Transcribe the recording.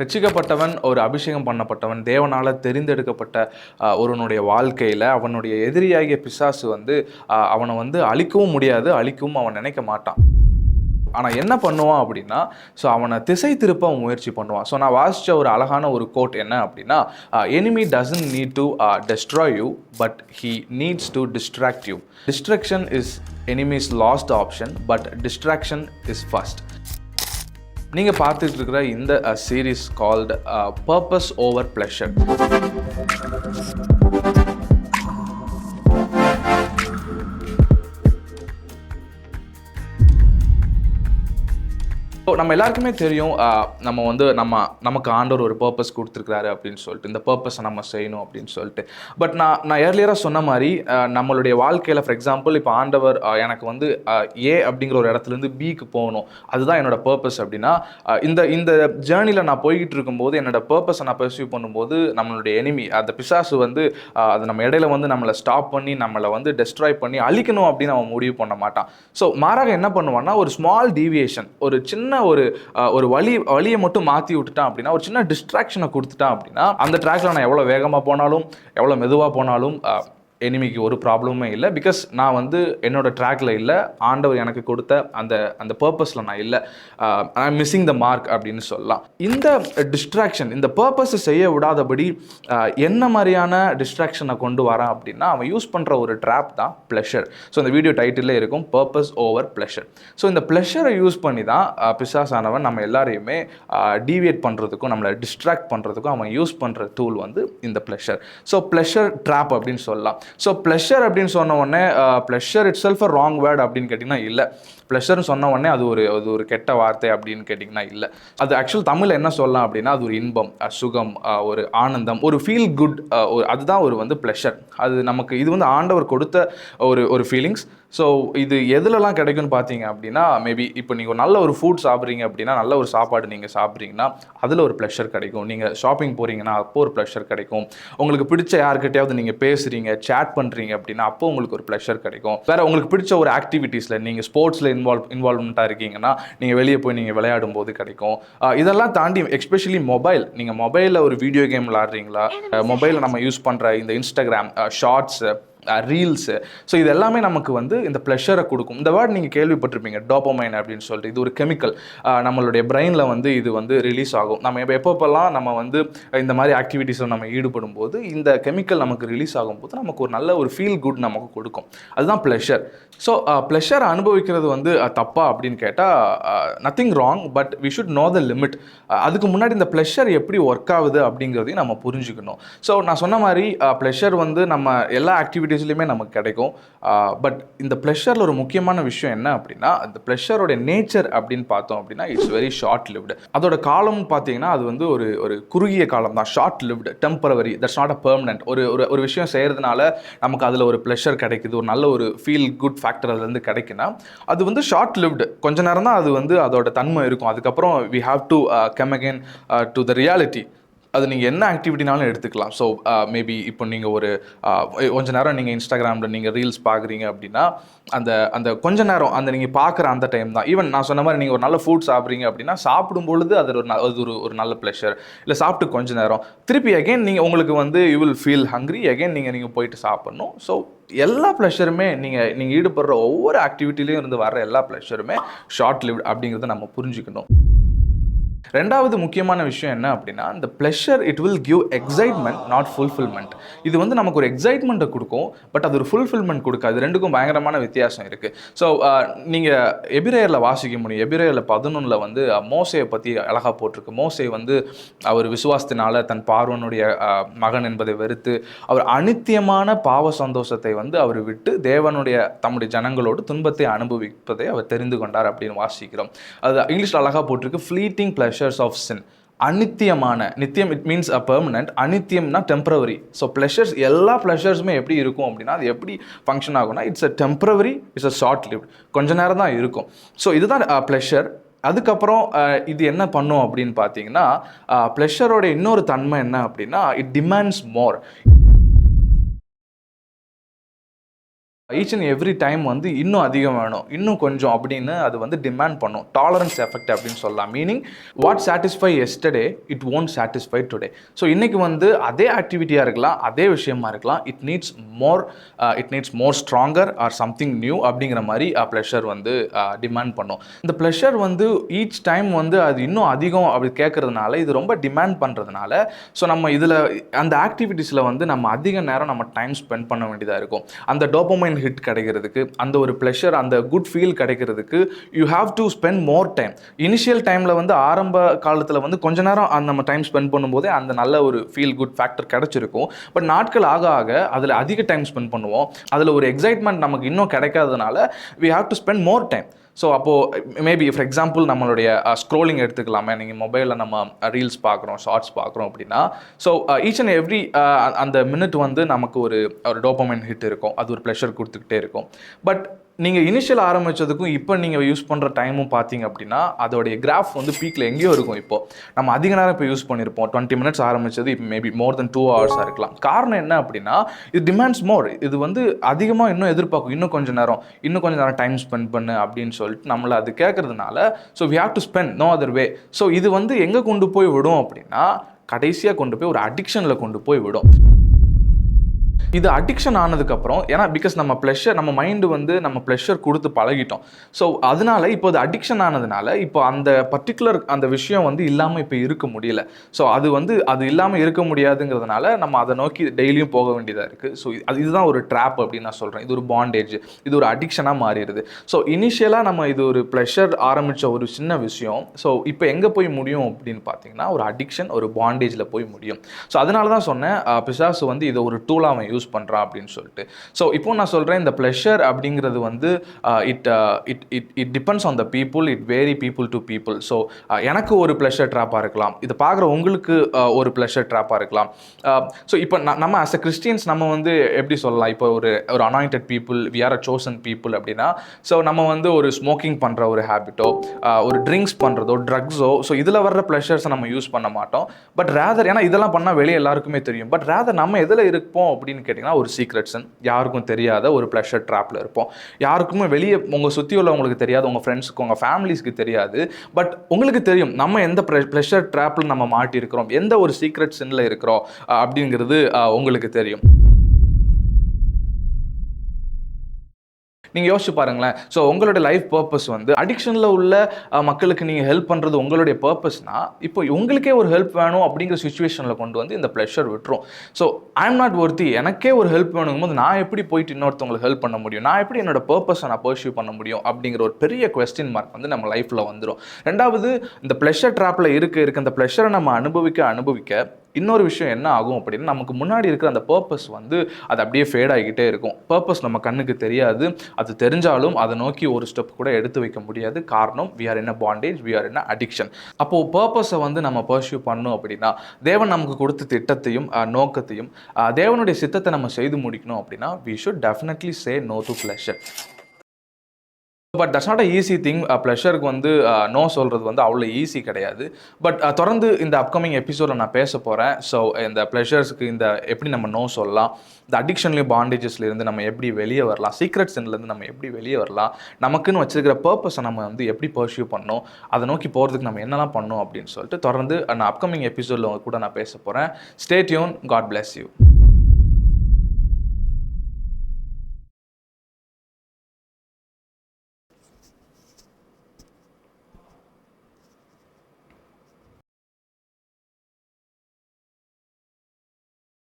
ரட்சிக்கப்பட்டவன் ஒரு அபிஷேகம் பண்ணப்பட்டவன் தேவனால் தெரிந்தெடுக்கப்பட்ட ஒருவனுடைய வாழ்க்கையில் அவனுடைய எதிரியாகிய பிசாசு வந்து அவனை வந்து அழிக்கவும் முடியாது, அழிக்கவும் அவன் நினைக்க மாட்டான். ஆனால் என்ன பண்ணுவான் அப்படின்னா, ஸோ அவனை திசை திருப்ப முயற்சி பண்ணுவான். ஸோ நான் வாசித்த ஒரு அழகான ஒரு கோட் என்ன அப்படின்னா, enemy doesn't need to destroy you but he needs to distract you. Distraction is enemies last option but distraction is first. நீங்கள் பார்த்துட்டு இருக்கிற இந்த series called purpose over pleasure. நம்ம எல்லாருக்குமே தெரியும், நம்ம வந்து நமக்கு ஆண்டவர் ஒரு பர்பஸ் கொடுத்துருக்காரு அப்படின்னு சொல்லிட்டு, இந்த பர்பஸை நம்ம செய்யணும் அப்படின்னு சொல்லிட்டு. பட் நான் ஏர்லியராக சொன்ன மாதிரி நம்மளுடைய வாழ்க்கையில் ஃபார் எக்ஸாம்பிள் இப்போ ஆண்டவர் எனக்கு வந்து ஏ அப்படிங்கிற ஒரு இடத்துலேருந்து பிக்கு போகணும், அதுதான் என்னோட பர்பஸ் அப்படின்னா, இந்த ஜேர்னியில் நான் போய்கிட்டு இருக்கும்போது என்னோட பர்பஸை நான் பர்சீவ் பண்ணும்போது நம்மளுடைய எனிமி அந்த பிசாசு வந்து அது நம்ம இடையில வந்து நம்மளை ஸ்டாப் பண்ணி நம்மளை வந்து டெஸ்ட்ராய் பண்ணி அழிக்கணும் அப்படின்னு அவன் முடிவு பண்ண மாட்டான். ஸோ மாறாக என்ன பண்ணுவான்னா, ஒரு ஸ்மால் டீவியேஷன், ஒரு சின்ன ஒரு வழியை மட்டும் மாற்றி விட்டுட்டான் அப்படின்னா, ஒரு சின்ன டிஸ்ட்ராக்ஷனை கொடுத்துட்டான் அப்படின்னா, அந்த ட்ராக்ல நான் எவ்வளோ வேகமாக போனாலும் எவ்வளோ மெதுவாக போனாலும் எனிமிக்கு ஒரு ப்ராப்ளமே இல்லை. பிகாஸ் நான் வந்து என்னோட ட்ராக்ல இல்லை, ஆண்டவர் எனக்கு கொடுத்த அந்த பர்பஸில் நான் இல்லை. I am missing the mark அப்படின்னு சொல்லலாம். இந்த டிஸ்ட்ராக்ஷன், இந்த பர்பஸை செய்ய விடாதபடி என்ன மாதிரியான டிஸ்ட்ராக்ஷனை கொண்டு வரான் அப்படின்னா, அவன் யூஸ் பண்ணுற ஒரு ட்ராப் தான் ப்ளஷர். ஸோ இந்த வீடியோ டைட்டிலே இருக்கும், பர்பஸ் ஓவர் ப்ளஷர். ஸோ இந்த ப்ளஷரை யூஸ் பண்ணி தான் பிசாசானவன் நம்ம எல்லாரையுமே டீவியேட் பண்ணுறதுக்கும் நம்மளை டிஸ்ட்ராக்ட் பண்ணுறதுக்கும் அவன் யூஸ் பண்ணுற டூல் வந்து இந்த ப்ளஷர். ஸோ ப்ளஷர் ட்ராப் அப்படின்னு சொல்லலாம். ஸோ ப்ளஷர் அப்படின்னு சொன்ன உடனே pleasure it self a wrong word அப்படின்னு கேட்டிங்கன்னா இல்லை. ப்ளஷர்னு சொன்ன உடனே அது ஒரு கெட்ட வார்த்தை அப்படின்னு கேட்டிங்கன்னா இல்லை. அது ஆக்சுவல் தமிழில் என்ன சொல்லலாம் அப்படின்னா, அது ஒரு இன்பம், சுகம், ஒரு ஆனந்தம், ஒரு ஃபீல் குட், அதுதான் ஒரு வந்து ப்ளஷர். அது நமக்கு இது வந்து ஆண்டவர் கொடுத்த ஒரு ஃபீலிங்ஸ். ஸோ இது எதுலலாம் கிடைக்கும்னு பார்த்தீங்க அப்படின்னா, மேபி இப்போ நீங்கள் நல்ல ஒரு ஃபுட் சாப்பிட்றீங்க அப்படின்னா, நல்ல ஒரு சாப்பாடு நீங்கள் சாப்பிட்றீங்கன்னா அதில் ஒரு ப்ளஷர் கிடைக்கும். நீங்கள் ஷாப்பிங் போகிறீங்கன்னா அப்போ ஒரு ப்ளஷர் கிடைக்கும். உங்களுக்கு பிடிச்ச யார்கிட்டையாவது நீங்கள் பேசுகிறீங்க, சேட் பண்ணுறீங்க அப்படின்னா அப்போ உங்களுக்கு ஒரு ப்ளஷர் கிடைக்கும். வேறு உங்களுக்கு பிடிச்ச ஒரு ஆக்டிவிட்டீஸில் நீங்கள் ஸ்போர்ட்ஸில் இன்வால்வ்மெண்ட்டாக இருக்கீங்கன்னா நீங்கள் வெளியே போய் நீங்கள் விளையாடும் போது கிடைக்கும். இதெல்லாம் தாண்டி எஸ்பெஷலி மொபைல், நீங்கள் மொபைலில் ஒரு வீடியோ கேம் விளாட்றீங்களா, மொபைலில் நம்ம யூஸ் பண்ணுற இந்த இன்ஸ்டாகிராம் ஷார்ட்ஸு, ரீல்ஸு, ஸோ இது எல்லாமே நமக்கு வந்து இந்த ப்ளஷரை கொடுக்கும். இந்த வேர்ட் நீங்கள் கேள்விப்பட்டிருப்பீங்க, டோபமைன் அப்படின்னு சொல்லிட்டு. இது ஒரு கெமிக்கல், நம்மளுடைய பிரெயினில் வந்து இது வந்து ரிலீஸ் ஆகும். நம்ம எப்பப்பெல்லாம் நம்ம வந்து இந்த மாதிரி ஆக்டிவிட்டீஸில் நம்ம ஈடுபடும் போது இந்த கெமிக்கல் நமக்கு ரிலீஸ் ஆகும்போது நமக்கு ஒரு நல்ல ஒரு ஃபீல் குட் நமக்கு கொடுக்கும். அதுதான் ப்ளஷர். ஸோ ப்ளஷரை அனுபவிக்கிறது வந்து தப்பா அப்படின்னு கேட்டால் nothing wrong, but we should know the limit. அதுக்கு முன்னாடி இந்த ப்ளஷர் எப்படி ஒர்க் ஆகுது அப்படிங்கிறதையும் நம்ம புரிஞ்சுக்கணும். ஸோ நான் சொன்ன மாதிரி ப்ளஷர் வந்து நம்ம எல்லா ஆக்டிவிட்டீஸ்லையுமே நமக்கு கிடைக்கும். பட் இந்த ப்ளஷரில் ஒரு முக்கியமான விஷயம் என்ன அப்படின்னா, அந்த ப்ளஷரோட நேச்சர் அப்படின்னு பார்த்தோம் அப்படின்னா இட்ஸ் வெரி ஷார்ட் லிவ்டு. அதோட காலம்னு பார்த்தீங்கன்னா அது வந்து ஒரு குறுகிய காலம் தான், short lived, temporary, that's not a permanent. ஒரு விஷயம் செய்கிறதுனால நமக்கு அதில் ஒரு ப்ளஷர் கிடைக்குது, ஒரு நல்ல ஒரு ஃபீல் குட் ஃபேக்டர் அதுலேருந்து கிடைக்குன்னா அது வந்து ஷார்ட் லிவ்டு. கொஞ்ச நேரம் தான் அது வந்து அதோட தன்மை இருக்கும். அதுக்கப்புறம் we have to come again to the reality. அது நீங்கள் என்ன ஆக்டிவிட்டினாலும் எடுத்துக்கலாம். ஸோ மேபி இப்போ நீங்கள் கொஞ்ச நேரம் நீங்கள் இன்ஸ்டாகிராமில் நீங்கள் ரீல்ஸ் பார்க்குறீங்க அப்படின்னா அந்த கொஞ்ச நேரம் அந்த நீங்கள் பார்க்குற அந்த டைம் தான். ஈவன் நான் சொன்ன மாதிரி நீங்கள் ஒரு நல்ல ஃபுட் சாப்பிட்றீங்க அப்படின்னா சாப்பிடும் பொழுது அது ஒரு நல்ல ப்ளஷர். இல்லை சாப்பிட்டு கொஞ்ச நேரம் திருப்பி அகெயின் நீங்கள் உங்களுக்கு வந்து you will feel hungry, again நீங்கள் போயிட்டு சாப்பிட்ணும். ஸோ எல்லா ப்ளஷருமே நீங்கள் ஈடுபடுற ஒவ்வொரு ஆக்டிவிட்டிலையும் இருந்து வர்ற எல்லா ப்ளஷருமே ஷார்ட் லிவ்ட் அப்படிங்கிறத நம்ம புரிஞ்சுக்கணும். ரெண்டாவது முக்கியமான விஷயம் என்ன அப்படின்னா, இந்த pleasure it will give excitement not fulfilment. இது வந்து நமக்கு ஒரு எக்ஸைட்மெண்ட்டை கொடுக்கும், பட் அது ஒரு ஃபுல்ஃபில்மெண்ட் கொடுக்காது. ரெண்டுக்கும் பயங்கரமான வித்தியாசம் இருக்குது. ஸோ நீங்கள் எபிரேயரில் வாசிக்க முடியும். எபிரேயரில் 11 வந்து மோசையை பற்றி அழகாக போட்டிருக்கு. மோசே வந்து அவர் விசுவாசத்தினால தன் பார்வனுடைய மகன் என்பதை வெறுத்து அவர் அனித்தியமான பாவ சந்தோஷத்தை வந்து அவர் விட்டு தேவனுடைய தம்முடைய ஜனங்களோடு துன்பத்தை அனுபவிப்பதை அவர் தெரிந்து கொண்டார் அப்படின்னு வாசிக்கிறோம். அது இங்கிலீஷில் அழகாக போட்டிருக்கு, ஃப்ளீட்டிங் ப்ளஷர்ஸ் ஆஃப் சின். அனித்தியமான, நித்தியம் இட் மீன்ஸ் அ பெர்மனன்ட், அனித்தியம்னா டெம்பரவரி. ஸோ ப்ளஷர்ஸ், எல்லா ப்ளஷர்ஸுமே எப்படி இருக்கும் அப்படின்னா அது எப்படி ஃபங்க்ஷன் ஆகும்னா it's a temporary, it's a short lived, கொஞ்ச நேரம் தான் இருக்கும். ஸோ இதுதான் ப்ளஷர். அதுக்கப்புறம் இது என்ன பண்ணும் அப்படின்னு பார்த்தீங்கன்னா, ப்ளஷரோட இன்னொரு தன்மை என்ன அப்படின்னா it demands more. Each and every time வந்து இன்னும் அதிகம் வேணும், இன்னும் கொஞ்சம் அப்படின்னு அது வந்து டிமாண்ட் பண்ணும். டாலரன்ஸ் எஃபெக்ட் அப்படின்னு சொல்லலாம். Meaning what satisfy yesterday it won't satisfy today. So இன்னைக்கு வந்து அதே ஆக்டிவிட்டியாக இருக்கலாம், அதே விஷயமா இருக்கலாம், it needs more stronger or something new அப்படிங்கிற மாதிரி ப்ளஷர் வந்து டிமாண்ட் பண்ணும். இந்த ப்ளஷர் வந்து ஈச் டைம் வந்து அது இன்னும் அதிகம் அப்படி கேட்கறதுனால, இது ரொம்ப டிமாண்ட் பண்ணுறதுனால, ஸோ நம்ம இதில் அந்த ஆக்டிவிட்டீஸில் வந்து நம்ம அதிக நேரம் நம்ம டைம் ஸ்பெண்ட் பண்ண வேண்டியதாக இருக்கும். அந்த டோபமைன் ஹிட் கிடைக்கிறதுக்கு, அந்த ஒரு ப்ளஷர், அந்த குட் ஃபீல் கிடைக்கிறதுக்கு you have to spend more time. Initial டைமில் வந்து ஆரம்ப காலத்தில் வந்து கொஞ்ச நேரம் நம்ம டைம் ஸ்பெண்ட் பண்ணும்போதே அந்த நல்ல ஒரு ஃபீல் குட் ஃபேக்டர் கிடைச்சிருக்கும். பட் நாட்கள் ஆக ஆக அதில் அதிக டைம் ஸ்பெண்ட் பண்ணுவோம். அதில் ஒரு எக்ஸைட்மெண்ட் நமக்கு இன்னும் கிடைக்காததுனால we have to spend more time. So அப்போது மேபி ஃபார் எக்ஸாம்பிள் நம்மளுடைய ஸ்க்ரோலிங் எடுத்துக்கலாமே. நீங்கள் மொபைலில் நம்ம ரீல்ஸ் பார்க்குறோம், ஷார்ட்ஸ் பார்க்குறோம் அப்படின்னா, ஸோ ஈச் அண்ட் எவ்ரி அந்த மினிட் வந்து நமக்கு ஒரு டோபமைன் ஹிட் இருக்கும், அது ஒரு ப்ளஷர் கொடுத்துக்கிட்டே இருக்கும். பட் நீங்கள் இனிஷியல் ஆரம்பித்ததுக்கும் இப்போ நீங்கள் யூஸ் பண்ணுற டைமும் பார்த்தீங்க அப்படின்னா அதோடைய கிராஃப் வந்து பீக்கில் எங்கேயோ இருக்கும். இப்போது நம்ம அதிக நேரம் இப்போ யூஸ் பண்ணியிருப்போம். 20 minutes ஆரம்பித்தது இப்போ மேபி மோர் தென் 2 hours இருக்கலாம். காரணம் என்ன அப்படின்னா, இது டிமாண்ட்ஸ் மோர். இது வந்து அதிகமாக இன்னும் எதிர்பார்க்கும், இன்னும் கொஞ்சம் நேரம் டைம் ஸ்பெண்ட் பண்ணு அப்படின்னு சொல்லிட்டு நம்மளை அது கேட்கறதுனால, so we have to spend no other way. So இது வந்து எங்கே கொண்டு போய் விடும் அப்படின்னா, கடைசியாக கொண்டு போய் ஒரு அடிக்ஷனில் கொண்டு போய் விடும். இது அடிக்ஷன் ஆனதுக்கப்புறம், ஏன்னா பிகாஸ் நம்ம மைண்டு வந்து நம்ம ப்ளஷர் கொடுத்து பழகிட்டோம். ஸோ அதனால இப்போ அது அடிக்ஷன் ஆனதுனால இப்போ அந்த பர்டிகுலர் அந்த விஷயம் வந்து இல்லாமல் இப்போ இருக்க முடியல. ஸோ அது இல்லாமல் இருக்க முடியாதுங்கிறதுனால நம்ம அதை நோக்கி டெய்லியும் போக வேண்டியதாக இருக்குது. ஸோ இதுதான் ஒரு ட்ராப் அப்படின்னு நான் சொல்கிறேன். இது ஒரு பாண்டேஜ், இது ஒரு அடிக்ஷனாக மாறிடுது. ஸோ இனிஷியலாக நம்ம இது ஒரு ப்ளஷர் ஆரம்பித்த ஒரு சின்ன விஷயம், ஸோ இப்போ எங்கே போய் முடியும் அப்படின்னு பார்த்தீங்கன்னா, ஒரு அடிக்ஷன், ஒரு பாண்டேஜில் போய் முடியும். ஸோ அதனால தான் சொன்னேன், பிசாசு வந்து இதை ஒரு டூலாக அவன் யூஸ் பண்ணுறான் அப்படின்னு சொல்லிட்டு. ஸோ இப்போ நான் சொல்கிறேன், இந்த ப்ளஷர் அப்படிங்கிறது வந்து it depends on the people, it vary people to people. So எனக்கு ஒரு ப்ளஷர் ட்ராப்பாக இருக்கலாம், இதை பார்க்குற உங்களுக்கு ஒரு ப்ளஷர் ட்ராப்பாக இருக்கலாம். ஸோ இப்போ நம்ம ஆஸ் அ கிறிஸ்டியன்ஸ் நம்ம வந்து எப்படி சொல்லலாம், இப்போ ஒரு anointed people, we are a chosen people அப்படின்னா, ஸோ நம்ம வந்து ஒரு ஸ்மோக்கிங் பண்ணுற ஒரு ஹேபிட்டோ, ஒரு ட்ரிங்க்ஸ் பண்ணுறதோ, ட்ரக்ஸோ, ஸோ இதில் வர்ற ப்ளஷர்ஸை நம்ம யூஸ் பண்ண மாட்டோம். பட் ரேதர், ஏன்னா இதெல்லாம் பண்ணால் வெளியே எல்லாருக்குமே தெரியும், பட் ரேதர் நம்ம எதில் இருப்போம் அப்படின்னு கேட்டிங்கன்னா, ஒரு சீக்ரெட்ஸன், யாருக்கும் தெரியாத ஒரு ப்ளஷர் ட்ராப்பில் இருப்போம். யாருக்குமே வெளியே உங்கள் சுற்றி உள்ளவங்களுக்கு தெரியாது, உங்கள் ஃப்ரெண்ட்ஸுக்கு, உங்கள் ஃபேமிலிஸ்க்கு தெரியாது. பட் உங்களுக்கு தெரியும் நம்ம எந்த ப்ளஷர் ட்ராப்பில் நம்ம மாட்டியிருக்கிறோம், எந்த ஒரு சீக்ரெட்ஸனில் இருக்கிறோம் அப்படிங்கிறது உங்களுக்கு தெரியும். நீங்கள் யோசிச்சு பாருங்களேன். ஸோ உங்களோட லைஃப் பர்பஸ் வந்து அடிக்ஷனில் உள்ள மக்களுக்கு நீங்கள் ஹெல்ப் பண்ணுறது உங்களுடைய பர்பஸ்னால், இப்போ உங்களுக்கே ஒரு ஹெல்ப் வேணும் அப்படிங்கிற சுச்சுவேஷனில் கொண்டு வந்து இந்த ப்ளஷர் விட்டுரும். So I am not worthy, எனக்கே ஒரு ஹெல்ப் வேணுங்கும் போது நான் எப்படி போயிட்டு இன்னொருத்தவங்களுக்கு ஹெல்ப் பண்ண முடியும், நான் எப்படி என்னோட பர்பஸை நான் பர்சியூ பண்ண முடியும் அப்படிங்கிற ஒரு பெரிய கொஸ்டின் மார்க் வந்து நம்ம லைஃப்பில் வந்துடும். ரெண்டாவது, இந்த ப்ளஷர் ட்ராப்பில் இருக்க அந்த ப்ளஷரை நம்ம அனுபவிக்க இன்னொரு விஷயம் என்ன ஆகும் அப்படின்னா, நமக்கு முன்னாடி இருக்கிற அந்த பர்பஸ் வந்து அது அப்படியே ஃபேட் ஆகிக்கிட்டே இருக்கும். பர்பஸ் நம்ம கண்ணுக்கு தெரியாது, அது தெரிஞ்சாலும் அதை நோக்கி ஒரு ஸ்டெப் கூட எடுத்து வைக்க முடியாது. காரணம், we are in a bondage, we are in a addiction. அப்போது பர்பஸை வந்து நம்ம பர்சியூ பண்ணணும் அப்படின்னா, தேவன் நமக்கு கொடுத்த திட்டத்தையும் நோக்கத்தையும், தேவனுடைய சித்தத்தை நம்ம செய்து முடிக்கணும் அப்படின்னா, we should definitely say no to pleasure. But that's not a easy thing. ப்ளஷருக்கு வந்து நோ சொல்கிறது வந்து அவ்வளோ ஈஸி கிடையாது. பட் தொடர்ந்து இந்த அப்கமிங் எபிசோடில் நான் பேச போகிறேன். ஸோ இந்த ப்ளஷர்ஸுக்கு எப்படி நம்ம நோ சொல்லலாம், இந்த அடிக்ஷன்லேயும் பாண்டேஜஸ்லேருந்து நம்ம எப்படி வெளியே வரலாம், சீக்ரெட்ஸ்லேருந்து நம்ம எப்படி வெளியே வரலாம், நமக்குன்னு வச்சிருக்கிற பர்பஸை நம்ம வந்து எப்படி பர்சியூ பண்ணணும், அதை நோக்கி போகிறதுக்கு நம்ம என்னெல்லாம் பண்ணணும் அப்படின்னு சொல்லிட்டு தொடர்ந்து நான் அப்கமிங் எபிசோடில் கூட நான் பேச போகிறேன். Stay tuned. God bless you.